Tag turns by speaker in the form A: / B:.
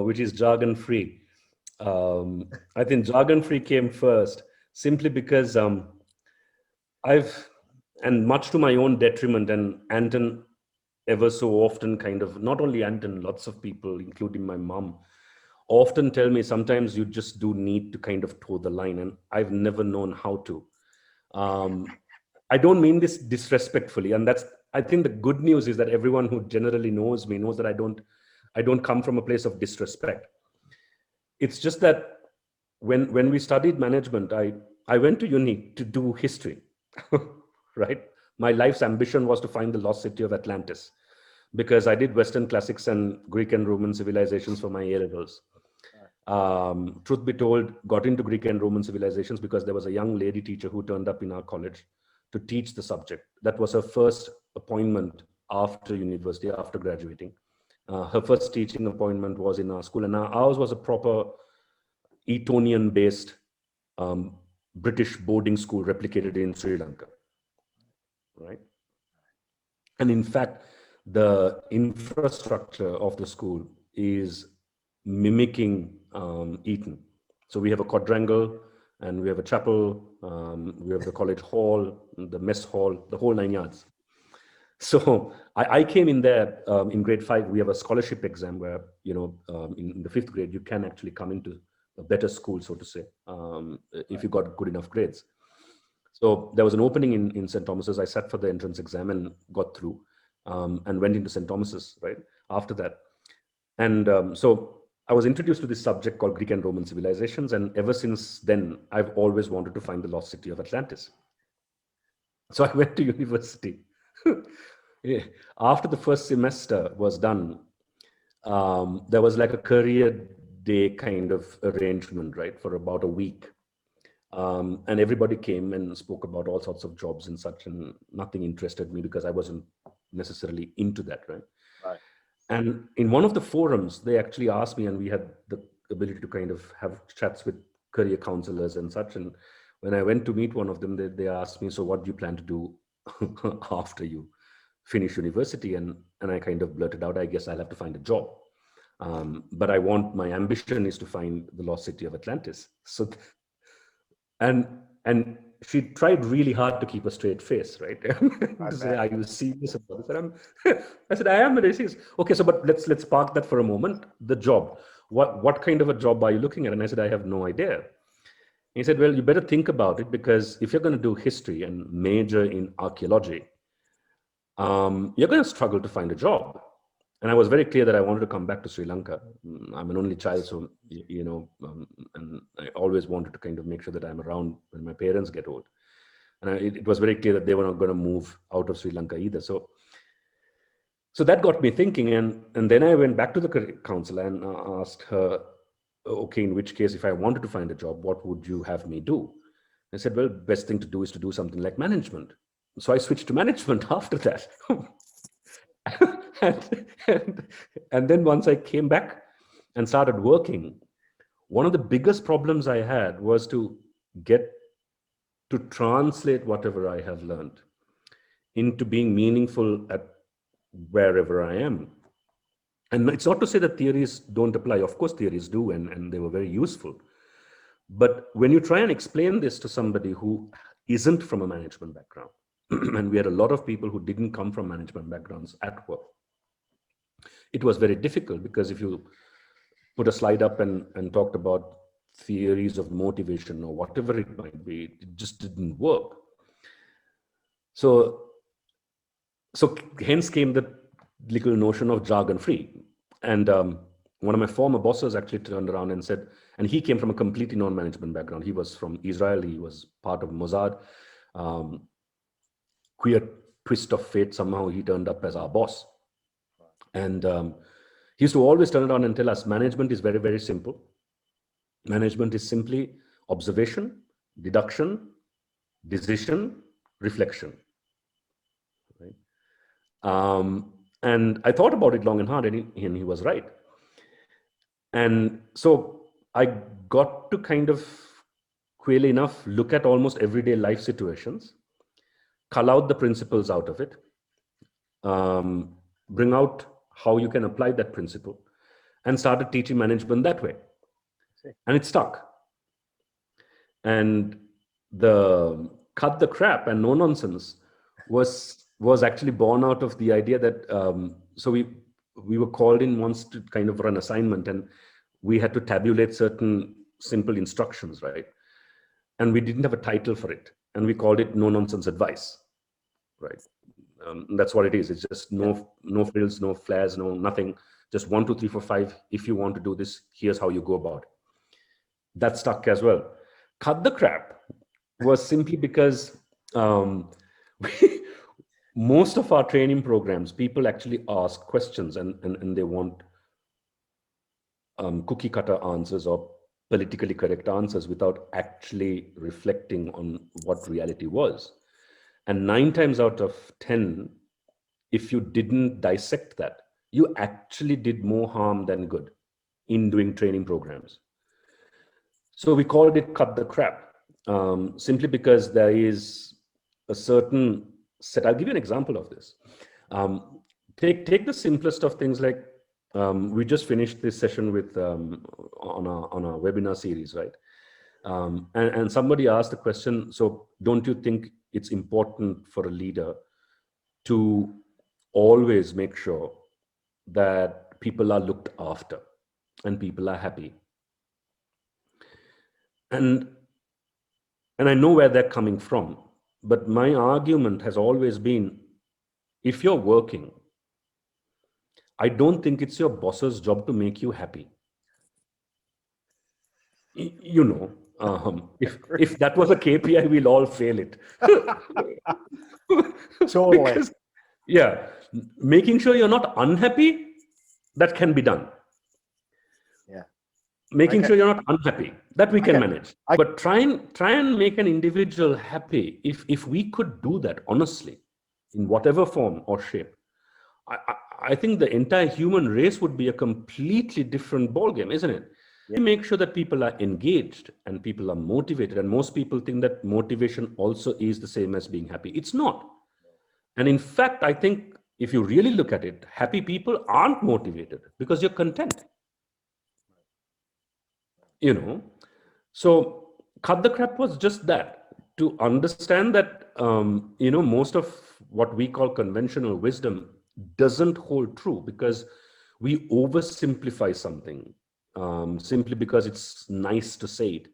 A: which is Jargon-Free. I think Jargon-Free came first simply because and much to my own detriment, and Anton ever so often kind of, not only Anton, lots of people, including my mom, often tell me sometimes you just do need to kind of toe the line, and I've never known how to. I don't mean this disrespectfully, and I think the good news is that everyone who generally knows me knows that I don't come from a place of disrespect. It's just that when we studied management, I went to uni to do history, right? My life's ambition was to find the lost city of Atlantis, because I did Western classics and Greek and Roman civilizations for my A levels. Truth be told, got into Greek and Roman civilizations because there was a young lady teacher who turned up in our college to teach the subject. That was her first appointment after university, after graduating. Her first teaching appointment was in our school, and ours was a proper Etonian-based British boarding school replicated in Sri Lanka, right? And in fact, the infrastructure of the school is mimicking Eton. So we have a quadrangle, and we have a chapel, we have the college hall, the mess hall, the whole 9 yards. So I came in there in grade 5. We have a scholarship exam where, in the 5th grade, you can actually come into a better school, so to say, if you got good enough grades. So there was an opening in St. Thomas's. I sat for the entrance exam and got through, and went into St. Thomas's, right, after that. And so I was introduced to this subject called Greek and Roman civilizations, and ever since then, I've always wanted to find the lost city of Atlantis. So I went to university. After the first semester was done, there was like a career day kind of arrangement, right, for about a week. And everybody came and spoke about all sorts of jobs and such, and nothing interested me because I wasn't necessarily into that, right?
B: Right.
A: And in one of the forums, they actually asked me, and we had the ability to kind of have chats with career counselors and such. And when I went to meet one of them, they asked me, so what do you plan to do after you finish university? And I kind of blurted out, I guess I'll have to find a job. But my ambition is to find the lost city of Atlantis. So, and she tried really hard to keep a straight face, right? To say, are you serious about this? I said, I am very serious. Okay, so but let's park that for a moment. The job, what kind of a job are you looking at? And I said, I have no idea. He said, well, you better think about it, because if you're going to do history and major in archaeology, you're going to struggle to find a job. And I was very clear that I wanted to come back to Sri Lanka. I'm an only child, so, and I always wanted to kind of make sure that I'm around when my parents get old. And it was very clear that they were not going to move out of Sri Lanka either. So that got me thinking. And then I went back to the career counselor and asked her, okay, in which case, if I wanted to find a job, what would you have me do? I said, well, best thing to do is to do something like management. So I switched to management after that. And then once I came back and started working, one of the biggest problems I had was to get to translate whatever I have learned into being meaningful at wherever I am. And it's not to say that theories don't apply. Of course, theories do, and they were very useful. But when you try and explain this to somebody who isn't from a management background, and we had a lot of people who didn't come from management backgrounds at work, it was very difficult, because if you put a slide up and talked about theories of motivation or whatever it might be, it just didn't work. So hence came the little notion of jargon-free. And one of my former bosses actually turned around and said, and he came from a completely non-management background. He was from Israel. He was part of Mossad. Queer twist of fate, somehow he turned up as our boss. And he used to always turn around and tell us, management is very, very simple. Management is simply observation, deduction, decision, reflection. Right? And I thought about it long and hard, and he was right. And so I got to kind of, queerly enough, look at almost everyday life situations, cull out the principles out of it, bring out how you can apply that principle, and started teaching management that way. And it stuck. And the cut the crap and no nonsense was actually born out of the idea that so we were called in once to kind of run assignment, and we had to tabulate certain simple instructions, right? And we didn't have a title for it, and we called it no nonsense advice, right? That's what it is. It's just no frills, no flares, no nothing. Just 1, 2, 3, 4, 5. If you want to do this, here's how you go about it. That stuck as well. Cut the crap was simply because most of our training programs, people actually ask questions and they want cookie cutter answers or politically correct answers without actually reflecting on what reality was. And 9 times out of 10, if you didn't dissect that, you actually did more harm than good in doing training programs. So we called it cut the crap, simply because there is a certain set. I'll give you an example of this. Take the simplest of things, like we just finished this session with on a webinar series, right? And somebody asked the question, so don't you think it's important for a leader to always make sure that people are looked after and people are happy? And I know where they're coming from, but my argument has always been, if you're working, I don't think it's your boss's job to make you happy. You know, if that was a KPI, we'll all fail it.
B: Totally.
A: Because, yeah, making sure you're not unhappy, that can be done.
B: Yeah.
A: Making sure you're not unhappy, that we can manage. But try and make an individual happy. If we could do that honestly, in whatever form or shape, I think the entire human race would be a completely different ballgame, isn't it? Yeah. We make sure that people are engaged and people are motivated. And most people think that motivation also is the same as being happy. It's not. And in fact, I think if you really look at it, happy people aren't motivated because you're content. You know, so cut the crap was just that, to understand that, you know, most of what we call conventional wisdom doesn't hold true because we oversimplify something simply because it's nice to say it.